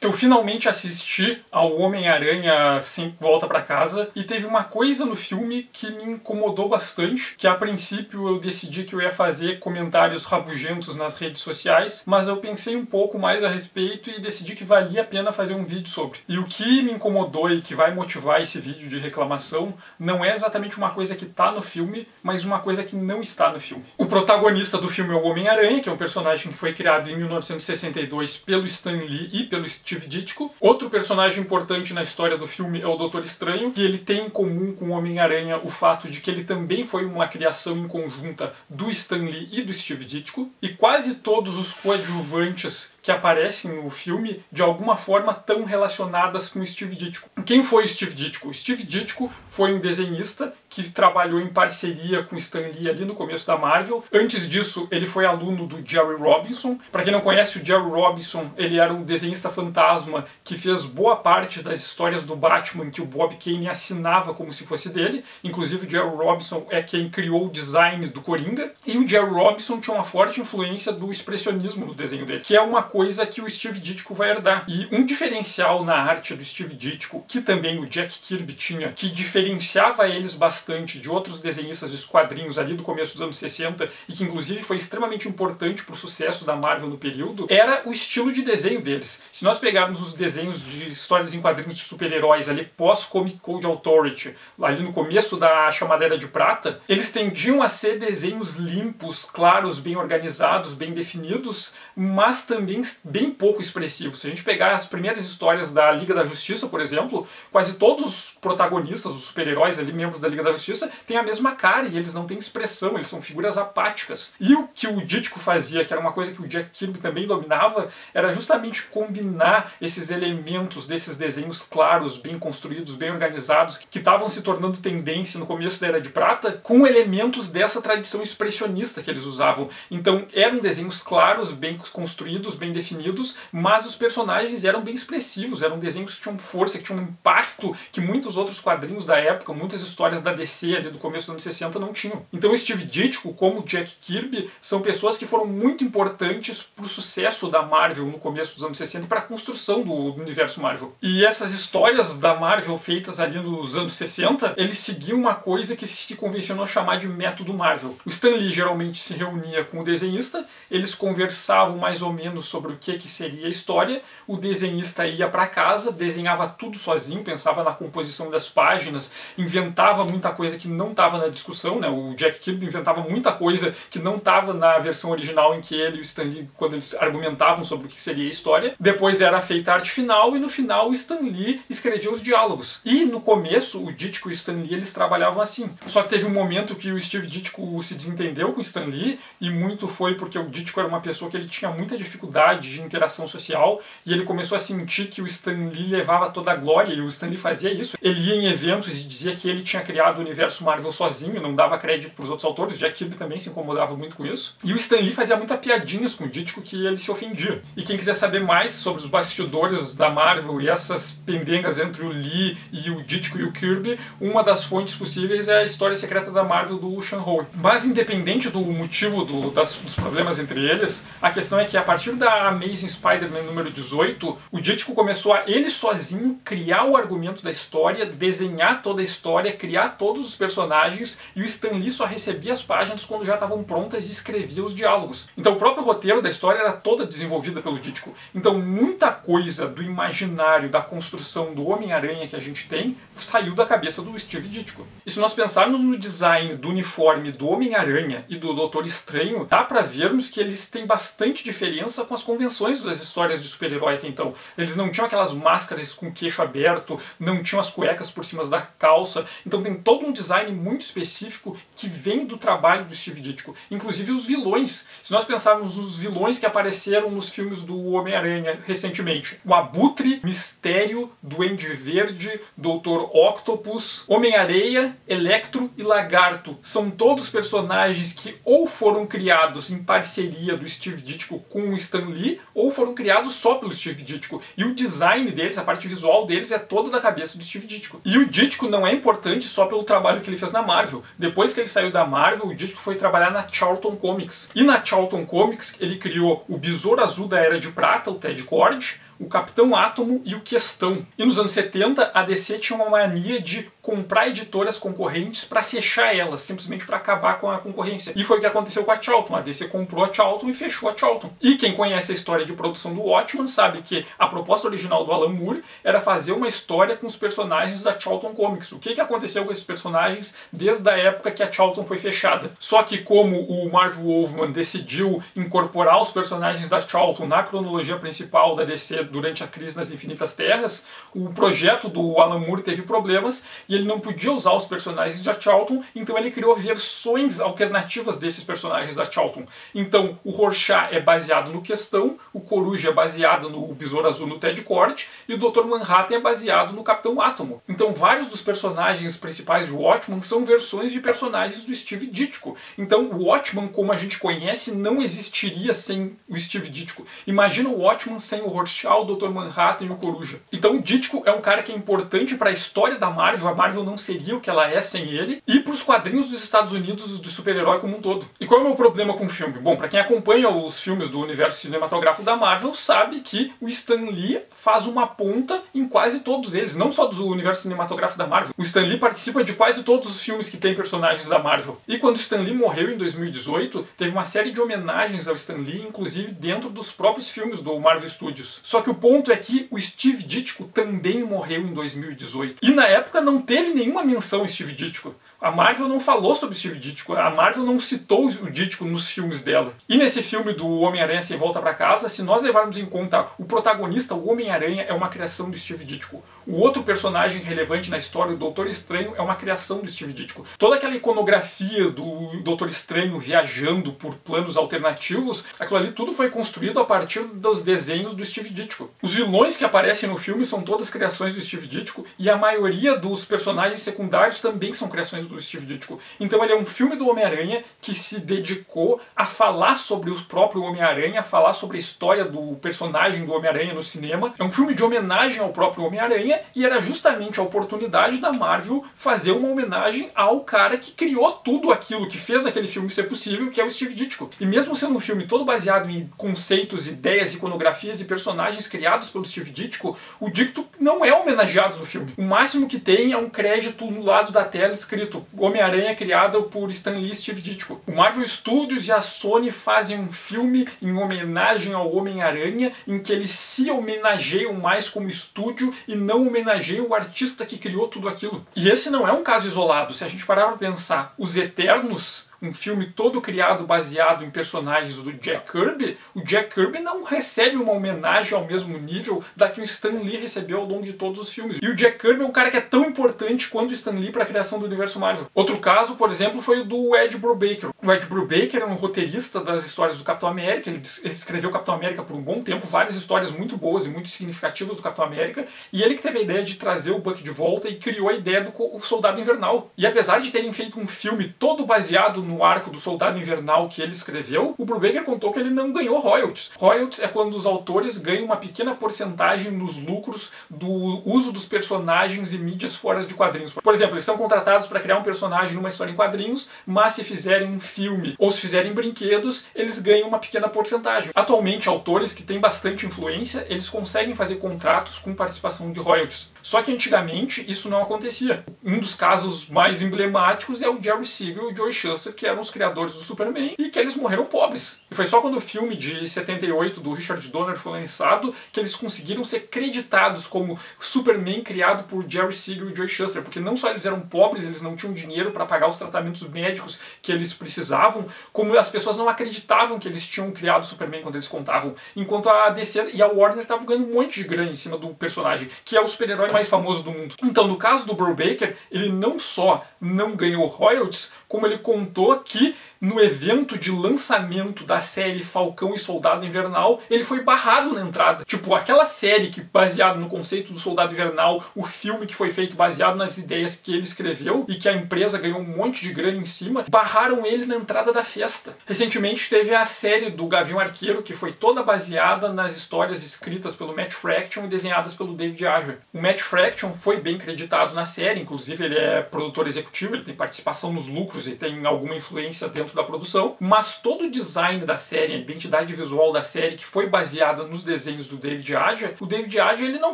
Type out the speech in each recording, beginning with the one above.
Eu finalmente assisti ao Homem-Aranha Sem Volta pra Casa e teve uma coisa no filme que me incomodou bastante, que a princípio eu decidi que eu ia fazer comentários rabugentos nas redes sociais, mas eu pensei um pouco mais a respeito e decidi que valia a pena fazer um vídeo sobre. E o que me incomodou e que vai motivar esse vídeo de reclamação não é exatamente uma coisa que tá no filme, mas uma coisa que não está no filme. O protagonista do filme é o Homem-Aranha, que é um personagem que foi criado em 1962 pelo Stan Lee e pelo Steve Ditko. Outro personagem importante na história do filme é o Doutor Estranho, que ele tem em comum com o Homem-Aranha o fato de que ele também foi uma criação em conjunta do Stan Lee e do Steve Ditko. E quase todos os coadjuvantes que aparecem no filme, de alguma forma, estão relacionadas com o Steve Ditko. Quem foi o Steve Ditko? O Steve Ditko foi um desenhista que trabalhou em parceria com Stan Lee ali no começo da Marvel. Antes disso, ele foi aluno do Jerry Robinson. Para quem não conhece, o Jerry Robinson, ele era um desenhista fantasma que fez boa parte das histórias do Batman que o Bob Kane assinava como se fosse dele. Inclusive, o Jerry Robinson é quem criou o design do Coringa. E o Jerry Robinson tinha uma forte influência do expressionismo no desenho dele, que é uma coisa que o Steve Ditko vai herdar. E um diferencial na arte do Steve Ditko, que também o Jack Kirby tinha, que diferenciava eles bastante de outros desenhistas de quadrinhos ali do começo dos anos 60 e que inclusive foi extremamente importante para o sucesso da Marvel no período, era o estilo de desenho deles. Se nós pegarmos os desenhos de histórias em quadrinhos de super-heróis ali pós-Comic Code Authority, ali no começo da chamada Era de Prata, eles tendiam a ser desenhos limpos, claros, bem organizados, bem definidos, mas também bem pouco expressivos. Se a gente pegar as primeiras histórias da Liga da Justiça, por exemplo, quase todos os protagonistas, os super-heróis ali, membros da Liga da Justiça, têm a mesma cara e eles não têm expressão, eles são figuras apáticas. E o que o Ditko fazia, que era uma coisa que o Jack Kirby também dominava, era justamente combinar esses elementos desses desenhos claros, bem construídos, bem organizados, que estavam se tornando tendência no começo da Era de Prata, com elementos dessa tradição expressionista que eles usavam. Então eram desenhos claros, bem construídos, bem definidos, mas os personagens eram bem expressivos, eram desenhos que tinham força, que tinham um impacto que muitos outros quadrinhos da época, muitas histórias da DC ali do começo dos anos 60 não tinham. Então Steve Ditko, como Jack Kirby, são pessoas que foram muito importantes para o sucesso da Marvel no começo dos anos 60 e para a construção do universo Marvel. E essas histórias da Marvel feitas ali nos anos 60, eles seguiam uma coisa que se convencionou chamar de método Marvel. O Stan Lee geralmente se reunia com o desenhista, eles conversavam mais ou menos sobre o que seria a história, o desenhista ia para casa, desenhava tudo sozinho, pensava na composição das páginas, inventava muita coisa que não estava na discussão, né? O Jack Kirby inventava muita coisa que não estava na versão original em que ele e o Stan Lee, quando eles argumentavam sobre o que seria a história. Depois era feita a arte final e no final o Stan Lee escrevia os diálogos. E no começo o Ditko e o Stan Lee eles trabalhavam assim. Só que teve um momento que o Steve Ditko se desentendeu com o Stan Lee e muito foi porque o Ditko era uma pessoa que ele tinha muita dificuldade de interação social e ele começou a sentir que o Stan Lee levava toda a glória e o Stan Lee fazia isso. Ele ia em eventos e dizia que ele tinha criado o universo Marvel sozinho, não dava crédito para os outros autores. O Jack Kirby também se incomodava muito com isso. E o Stan Lee fazia muita piadinhas com o Ditko que ele se ofendia. E quem quiser saber mais sobre os bastidores da Marvel e essas pendengas entre o Lee e o Ditko e o Kirby, uma das fontes possíveis é a História Secreta da Marvel do Sean Howe. Mas independente do motivo dos problemas entre eles, a questão é que a partir da Amazing Spider-Man número 18, o Ditko começou a ele sozinho criar o argumento da história, desenhar toda a história, criar todos os personagens e o Stan Lee só recebia as páginas quando já estavam prontas e escrevia os diálogos. Então o próprio roteiro da história era toda desenvolvida pelo Ditko. Então muita coisa do imaginário, da construção do Homem-Aranha que a gente tem, saiu da cabeça do Steve Ditko. E se nós pensarmos no design do uniforme do Homem-Aranha e do Doutor Estranho, dá pra vermos que eles têm bastante diferença com as convenções das histórias de super-herói até então. Eles não tinham aquelas máscaras com queixo aberto, não tinham as cuecas por cima da calça, então tem todo um design muito específico que vem do trabalho do Steve Ditko. Inclusive os vilões. Se nós pensarmos nos vilões que apareceram nos filmes do Homem-Aranha recentemente, o Abutre, Mistério, Duende Verde, Doutor Octopus, Homem-Areia, Electro e Lagarto, são todos personagens que ou foram criados em parceria do Steve Ditko com o Stan Lee, ou foram criados só pelo Steve Ditko. E o design deles, a parte visual deles, é toda da cabeça do Steve Ditko. E o Ditko não é importante só pelo trabalho que ele fez na Marvel. Depois que ele saiu da Marvel, o Ditko foi trabalhar na Charlton Comics. E na Charlton Comics, ele criou o Besouro Azul da Era de Prata, o Ted Kord, o Capitão Átomo e o Questão. E nos anos 70, a DC tinha uma mania de comprar editoras concorrentes para fechar elas, simplesmente para acabar com a concorrência. E foi o que aconteceu com a Charlton. A DC comprou a Charlton e fechou a Charlton. E quem conhece a história de produção do Watchmen sabe que a proposta original do Alan Moore era fazer uma história com os personagens da Charlton Comics. O que aconteceu com esses personagens desde a época que a Charlton foi fechada? Só que como o Marv Wolfman decidiu incorporar os personagens da Charlton na cronologia principal da DC durante a crise nas Infinitas Terras, o projeto do Alan Moore teve problemas e ele não podia usar os personagens da Charlton, então ele criou versões alternativas desses personagens da Charlton. Então o Rorschach é baseado no Questão, o Coruja é baseado no Besouro Azul no Ted Kord e o Dr. Manhattan é baseado no Capitão Átomo. Então vários dos personagens principais de Watchmen são versões de personagens do Steve Ditko. Então o Watchmen, como a gente conhece, não existiria sem o Steve Ditko. Imagina o Watchmen sem o Rorschach, o Dr. Manhattan e o Coruja. Então o Ditko é um cara que é importante para a história da Marvel. A Marvel não seria o que ela é sem ele, e para os quadrinhos dos Estados Unidos do super-herói como um todo. E qual é o meu problema com o filme? Bom, para quem acompanha os filmes do universo cinematográfico da Marvel, sabe que o Stan Lee faz uma ponta em quase todos eles, não só do universo cinematográfico da Marvel. O Stan Lee participa de quase todos os filmes que tem personagens da Marvel. E quando o Stan Lee morreu em 2018, teve uma série de homenagens ao Stan Lee, inclusive dentro dos próprios filmes do Marvel Studios. Só que o ponto é que o Steve Ditko também morreu em 2018. E na época não teve nenhuma menção ao Steve Ditko. A Marvel não falou sobre Steve Ditko, a Marvel não citou o Ditko nos filmes dela. E nesse filme do Homem-Aranha Sem Volta Pra Casa, se nós levarmos em conta o protagonista, o Homem-Aranha, é uma criação do Steve Ditko. O outro personagem relevante na história, o Doutor Estranho, é uma criação do Steve Ditko. Toda aquela iconografia do Doutor Estranho viajando por planos alternativos, aquilo ali tudo foi construído a partir dos desenhos do Steve Ditko. Os vilões que aparecem no filme são todas criações do Steve Ditko e a maioria dos personagens secundários também são criações do Steve Ditko. Então ele é um filme do Homem-Aranha que se dedicou a falar sobre o próprio Homem-Aranha, a falar sobre a história do personagem do Homem-Aranha no cinema. É um filme de homenagem ao próprio Homem-Aranha e era justamente a oportunidade da Marvel fazer uma homenagem ao cara que criou tudo aquilo, que fez aquele filme ser possível, que é o Steve Ditko. E mesmo sendo um filme todo baseado em conceitos, ideias, iconografias e personagens criados pelo Steve Ditko, o Ditko não é homenageado no filme. O máximo que tem é um crédito no lado da tela escrito Homem-Aranha criado por Stan Lee e Steve Ditko. O Marvel Studios e a Sony fazem um filme em homenagem ao Homem-Aranha, em que eles se homenageiam mais como estúdio e não homenageiam o artista que criou tudo aquilo. E esse não é um caso isolado. Se a gente parar para pensar, Os Eternos, um filme todo criado baseado em personagens do Jack Kirby, o Jack Kirby não recebe uma homenagem ao mesmo nível da que o Stan Lee recebeu ao longo de todos os filmes. E o Jack Kirby é um cara que é tão importante quanto o Stan Lee para a criação do universo Marvel. Outro caso, por exemplo, foi o do Ed Brubaker. O Ed Brubaker é um roteirista das histórias do Capitão América. Ele escreveu Capitão América por um bom tempo, várias histórias muito boas e muito significativas do Capitão América, e ele que teve a ideia de trazer o Buck de volta e criou a ideia do Soldado Invernal. E apesar de terem feito um filme todo baseado no arco do Soldado Invernal que ele escreveu, o Brubaker contou que ele não ganhou royalties. Royalties é quando os autores ganham uma pequena porcentagem nos lucros do uso dos personagens e mídias fora de quadrinhos. Por exemplo, eles são contratados para criar um personagem numa história em quadrinhos, mas se fizerem um filme ou se fizerem brinquedos, eles ganham uma pequena porcentagem. Atualmente, autores que têm bastante influência, eles conseguem fazer contratos com participação de royalties. Só que antigamente isso não acontecia. Um dos casos mais emblemáticos é o Jerry Siegel e o Joe Shuster, que eram os criadores do Superman, e que eles morreram pobres. E foi só quando o filme de 78 do Richard Donner foi lançado que eles conseguiram ser creditados como Superman criado por Jerry Siegel e Joe Shuster, porque não só eles eram pobres, eles não tinham dinheiro para pagar os tratamentos médicos que eles precisavam, como as pessoas não acreditavam que eles tinham criado o Superman quando eles contavam. Enquanto a DC e a Warner estavam ganhando um monte de grana em cima do personagem, que é o super-herói mais famoso do mundo. Então, no caso do Brubaker, ele não só não ganhou royalties, como ele contou que no evento de lançamento da série Falcão e Soldado Invernal, ele foi barrado na entrada. Tipo, aquela série que, baseado no conceito do Soldado Invernal, o filme que foi feito baseado nas ideias que ele escreveu e que a empresa ganhou um monte de grana em cima, barraram ele na entrada da festa. Recentemente teve a série do Gavião Arqueiro, que foi toda baseada nas histórias escritas pelo Matt Fraction e desenhadas pelo David Aja. O Matt Fraction foi bem creditado na série, inclusive ele é produtor executivo, ele tem participação nos lucros críticos e tem alguma influência dentro da produção, mas todo o design da série, a identidade visual da série, que foi baseada nos desenhos do David Aja, o David Aja ele não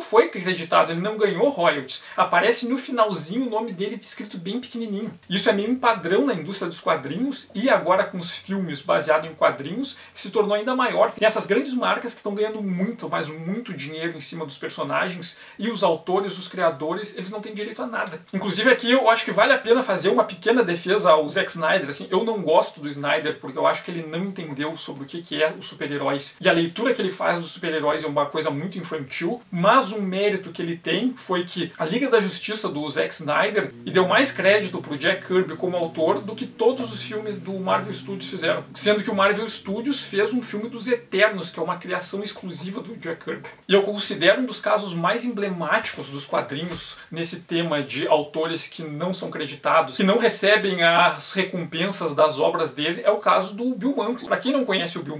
foi acreditado, ele não ganhou royalties. Aparece no finalzinho o nome dele escrito bem pequenininho. Isso é meio um padrão na indústria dos quadrinhos e agora com os filmes baseados em quadrinhos se tornou ainda maior. Tem essas grandes marcas que estão ganhando muito, mas muito dinheiro em cima dos personagens e os autores, os criadores, eles não têm direito a nada. Inclusive aqui eu acho que vale a pena fazer uma pequena defesa ao Zack Snyder. Assim, eu não gosto do Snyder porque eu acho que ele não entendeu sobre o que é os super-heróis. E a leitura que ele faz dos super-heróis é uma coisa muito infantil, mas um mérito que ele tem foi que a Liga da Justiça do Zack Snyder e deu mais crédito pro Jack Kirby como autor do que todos os filmes do Marvel Studios fizeram. Sendo que o Marvel Studios fez um filme dos Eternos, que é uma criação exclusiva do Jack Kirby. E eu considero um dos casos mais emblemáticos dos quadrinhos nesse tema de autores que não são creditados, que não recebem as recompensas das obras dele, é o caso do Bill Mantlo. Para quem não conhece o Bill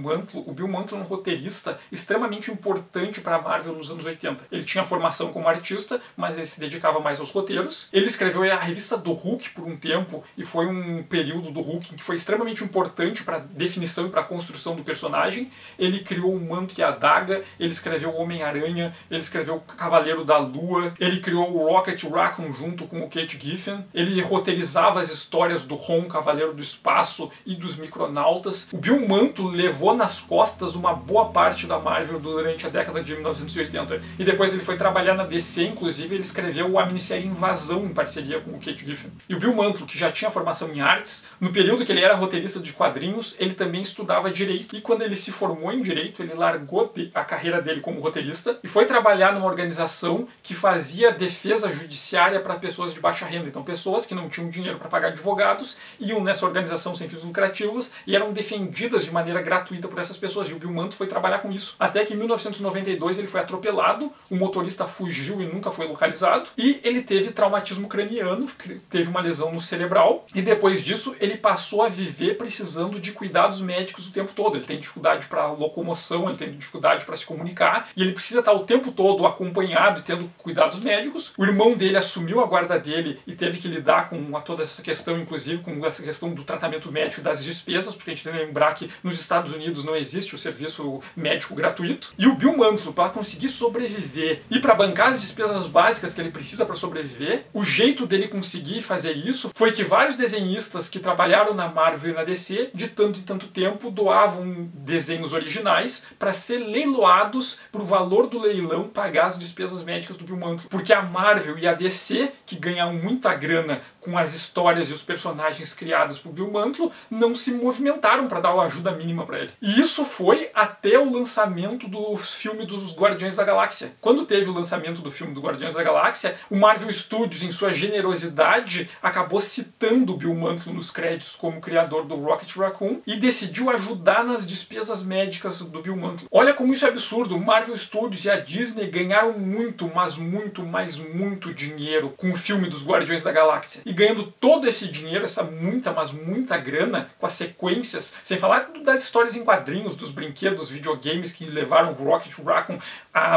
Mantlo é um roteirista extremamente importante para a Marvel nos anos 80. Ele tinha formação como artista, mas ele se dedicava mais aos roteiros. Ele escreveu a revista do Hulk por um tempo, e foi um período do Hulk que foi extremamente importante para a definição e para a construção do personagem. Ele criou o Manto e a Adaga, ele escreveu o Homem-Aranha, ele escreveu o Cavaleiro da Lua, ele criou o Rocket Raccoon junto com o Kate Giffen, ele roteirizava as histórias do Ron, Cavaleiro do Espaço e dos Micronautas. O Bill Mantlo levou nas costas uma boa parte da Marvel durante a década de 1980. E depois ele foi trabalhar na DC, inclusive ele escreveu a minissérie Invasão em parceria com o Kate Giffen. E o Bill Mantlo, que já tinha formação em artes, no período que ele era roteirista de quadrinhos, ele também estudava Direito. E quando ele se formou em Direito, ele largou a carreira dele como roteirista e foi trabalhar numa organização que fazia defesa judiciária para pessoas de baixa renda. Então pessoas que não tinham dinheiro para pagar advogados iam nessa organização sem fins lucrativos e eram defendidas de maneira gratuita por essas pessoas. E o Bill Mantlo foi trabalhar com isso. Até que em 1992 ele foi atropelado, o motorista fugiu e nunca foi localizado, e ele teve traumatismo craniano, teve uma lesão no cerebral, e depois disso ele passou a viver precisando de cuidados médicos o tempo todo. Ele tem dificuldade para locomoção, ele tem dificuldade para se comunicar, e ele precisa estar o tempo todo acompanhado e tendo cuidados médicos. O irmão dele assumiu a guarda dele e teve que lidar com toda essa questão, inclusive com essa questão do tratamento médico, das despesas, porque a gente tem que lembrar que nos Estados Unidos não existe o serviço médico gratuito. E o Bill Mantlo, para conseguir sobreviver e para bancar as despesas básicas que ele precisa para sobreviver, o jeito dele conseguir fazer isso foi que vários desenhistas que trabalharam na Marvel e na DC, de tanto em tanto tempo, doavam desenhos originais para ser leiloados para o valor do leilão pagar as despesas médicas do Bill Mantlo. Porque a Marvel e a DC, que ganham muita grana com as histórias e os personagens criados por Bill Mantlo, não se movimentaram para dar uma ajuda mínima para ele. E isso foi até o lançamento do filme dos Guardiões da Galáxia. Quando teve o lançamento do filme do Guardiões da Galáxia, o Marvel Studios, em sua generosidade, acabou citando o Bill Mantlo nos créditos como criador do Rocket Raccoon e decidiu ajudar nas despesas médicas do Bill Mantlo. Olha como isso é absurdo. O Marvel Studios e a Disney ganharam muito, mas muito, mas muito dinheiro com o filme dos Guardiões da Galáxia. E ganhando todo esse dinheiro, essa muita, mas muita grana, com as sequências, sem falar das histórias em quadrinhos, dos brinquedos, videogames que levaram o Rocket Raccoon,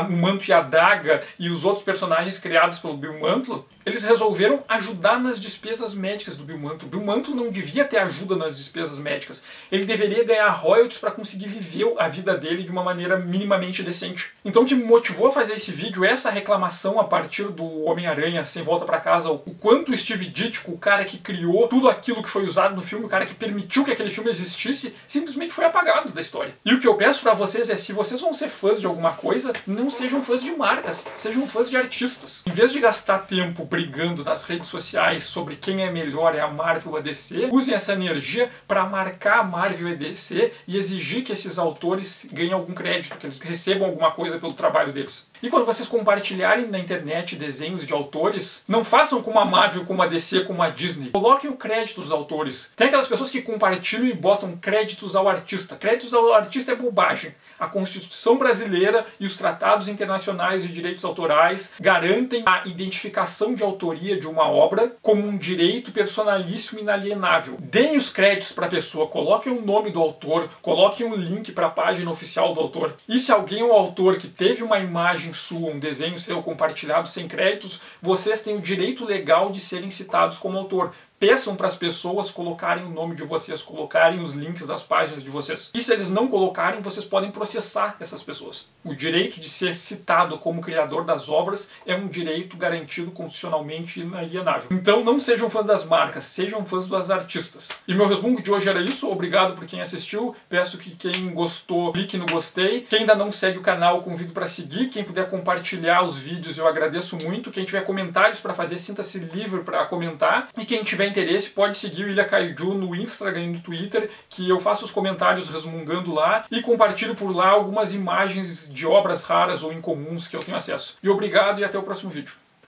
o Manto e a Adaga e os outros personagens criados pelo Bill Mantlo, eles resolveram ajudar nas despesas médicas do Bill Mantlo. O Bill Mantlo não devia ter ajuda nas despesas médicas. Ele deveria ganhar royalties para conseguir viver a vida dele de uma maneira minimamente decente. Então o que me motivou a fazer esse vídeo é essa reclamação a partir do Homem-Aranha Sem Volta para Casa, o quanto o Steve Ditko, o cara que criou tudo aquilo que foi usado no filme, o cara que permitiu que aquele filme existisse, simplesmente foi apagado da história. E o que eu peço para vocês é, se vocês vão ser fãs de alguma coisa, não sejam fãs de marcas, sejam fãs de artistas. Em vez de gastar tempo brigando nas redes sociais sobre quem é melhor, é a Marvel ou a DC, usem essa energia para marcar a Marvel e a DC e exigir que esses autores ganhem algum crédito, que eles recebam alguma coisa pelo trabalho deles. E quando vocês compartilharem na internet desenhos de autores, não façam como a Marvel, como a DC, como a Disney. Coloquem o crédito dos autores. Tem aquelas pessoas que compartilham e botam créditos ao artista. Créditos ao artista é bobagem. A Constituição brasileira e os tratados internacionais de direitos autorais garantem a identificação de autoria de uma obra como um direito personalíssimo e inalienável. Deem os créditos para a pessoa, coloquem o nome do autor, coloquem um link para a página oficial do autor. E se alguém é um autor que teve uma imagem sua, um desenho seu compartilhado sem créditos, vocês têm o direito legal de serem citados como autor. peçam para as pessoas colocarem o nome de vocês, colocarem os links das páginas de vocês. E se eles não colocarem, vocês podem processar essas pessoas. O direito de ser citado como criador das obras é um direito garantido constitucionalmente inalienável. Então não sejam fãs das marcas, sejam fãs das artistas. E meu resumo de hoje era isso. Obrigado por quem assistiu. Peço que quem gostou, clique no gostei. Quem ainda não segue o canal, convido para seguir. Quem puder compartilhar os vídeos, eu agradeço muito. Quem tiver comentários para fazer, sinta-se livre para comentar. E quem tiver interesse, pode seguir o Ilha Kaiju no Instagram e no Twitter, que eu faço os comentários resmungando lá e compartilho por lá algumas imagens de obras raras ou incomuns que eu tenho acesso. E obrigado e até o próximo vídeo.